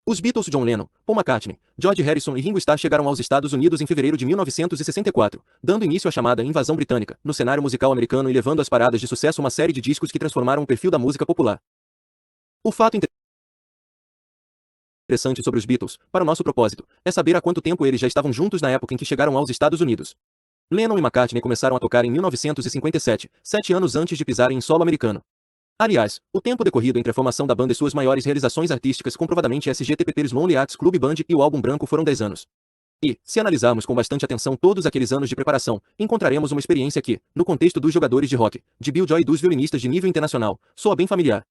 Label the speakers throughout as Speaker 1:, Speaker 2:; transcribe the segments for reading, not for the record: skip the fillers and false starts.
Speaker 1: Os Beatles John Lennon, Paul McCartney, George Harrison e Ringo Starr chegaram aos Estados Unidos em fevereiro de 1964, dando início à chamada Invasão Britânica, no cenário musical americano e levando às paradas de sucesso uma série de discos que transformaram o perfil da música popular. O fato interessante sobre os Beatles, para o nosso propósito, é saber há quanto tempo eles já estavam juntos na época em que chegaram aos Estados Unidos. Lennon e McCartney começaram a tocar em 1957, 7 anos antes de pisarem em solo americano. Aliás, o tempo decorrido entre a formação da banda e suas maiores realizações artísticas comprovadamente SGT Pepper's Lonely Hearts Club Band e o álbum branco foram 10 anos. E, se analisarmos com bastante atenção todos aqueles anos de preparação, encontraremos uma experiência que, no contexto dos jogadores de rock, de Bill Joy e dos violinistas de nível internacional, soa bem familiar.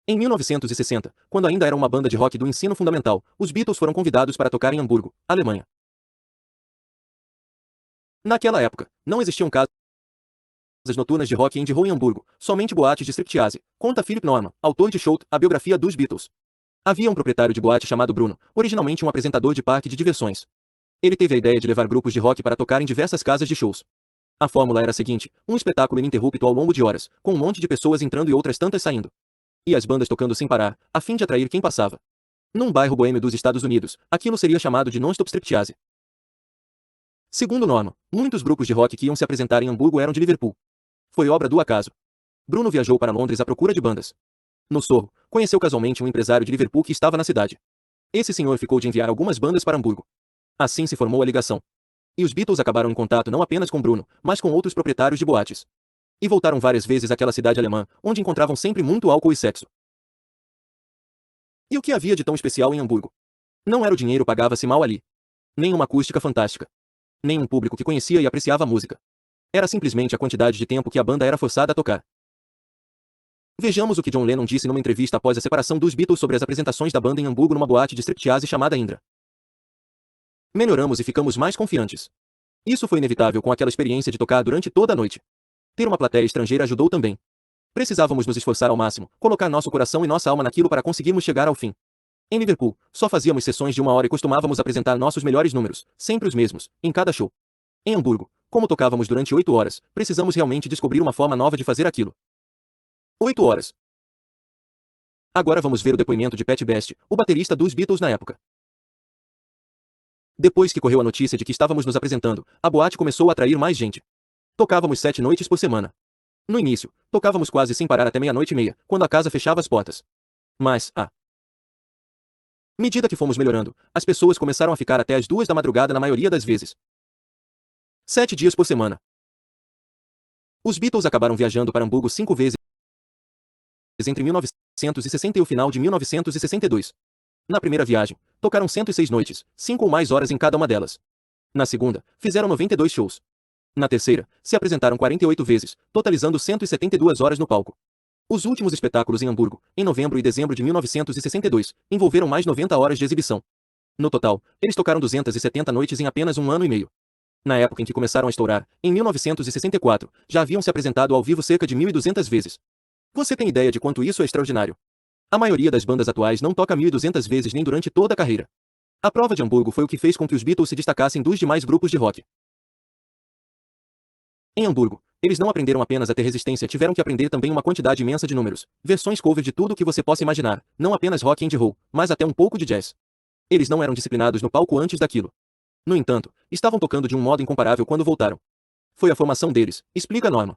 Speaker 1: Em 1960, quando ainda era uma banda de rock do ensino fundamental, os Beatles foram convidados para tocar em Hamburgo, Alemanha. Naquela época, não existiam casas noturnas de rock and roll em Hamburgo, somente boates de striptease, conta Philip Norman, autor de Shout, a biografia dos Beatles. Havia um proprietário de boate chamado Bruno, originalmente um apresentador de parque de diversões. Ele teve a ideia de levar grupos de rock para tocar em diversas casas de shows. A fórmula era a seguinte, um espetáculo ininterrupto ao longo de horas, com um monte de pessoas entrando e outras tantas saindo. E as bandas tocando sem parar, a fim de atrair quem passava. Num bairro boêmio dos Estados Unidos, aquilo seria chamado de non-stop striptease. Segundo Norman, muitos grupos de rock que iam se apresentar em Hamburgo eram de Liverpool. Foi obra do acaso. Bruno viajou para Londres à procura de bandas. No Sorro, conheceu casualmente um empresário de Liverpool que estava na cidade. Esse senhor ficou de enviar algumas bandas para Hamburgo. Assim se formou a ligação. E os Beatles acabaram em contato não apenas com Bruno, mas com outros proprietários de boates. E voltaram várias vezes àquela cidade alemã, onde encontravam sempre muito álcool e sexo. E o que havia de tão especial em Hamburgo? Não era o dinheiro, pagava-se mal ali. Nem uma acústica fantástica. Nem um público que conhecia e apreciava a música. Era simplesmente a quantidade de tempo que a banda era forçada a tocar. Vejamos o que John Lennon disse numa entrevista após a separação dos Beatles sobre as apresentações da banda em Hamburgo numa boate de striptease chamada Indra. Melhoramos e ficamos mais confiantes. Isso foi inevitável com aquela experiência de tocar durante toda a noite. Ter uma plateia estrangeira ajudou também. Precisávamos nos esforçar ao máximo, colocar nosso coração e nossa alma naquilo para conseguirmos chegar ao fim. Em Liverpool, só fazíamos sessões de 1 hora e costumávamos apresentar nossos melhores números, sempre os mesmos, em cada show. Em Hamburgo, como tocávamos durante 8 horas, precisamos realmente descobrir uma forma nova de fazer aquilo. 8 horas. Agora vamos ver o depoimento de Pat Best, o baterista dos Beatles na época. Depois que correu a notícia de que estávamos nos apresentando, a boate começou a atrair mais gente. Tocávamos 7 noites por semana. No início, tocávamos quase sem parar até 00:30, quando a casa fechava as portas. Mas, à medida que fomos melhorando, as pessoas começaram a ficar até as 2 da madrugada na maioria das vezes. 7 dias por semana. Os Beatles acabaram viajando para Hamburgo 5 vezes entre 1960 e o final de 1962. Na primeira viagem, tocaram 106 noites, 5 ou mais horas em cada uma delas. Na segunda, fizeram 92 shows. Na terceira, se apresentaram 48 vezes, totalizando 172 horas no palco. Os últimos espetáculos em Hamburgo, em novembro e dezembro de 1962, envolveram mais 90 horas de exibição. No total, eles tocaram 270 noites em apenas 1 ano e meio. Na época em que começaram a estourar, em 1964, já haviam se apresentado ao vivo cerca de 1.200 vezes. Você tem ideia de quanto isso é extraordinário? A maioria das bandas atuais não toca 1.200 vezes nem durante toda a carreira. A prova de Hamburgo foi o que fez com que os Beatles se destacassem dos demais grupos de rock. Em Hamburgo, eles não aprenderam apenas a ter resistência, tiveram que aprender também uma quantidade imensa de números, versões cover de tudo o que você possa imaginar, não apenas rock and roll, mas até um pouco de jazz. Eles não eram disciplinados no palco antes daquilo. No entanto, estavam tocando de um modo incomparável quando voltaram. Foi a formação deles, explica Norman.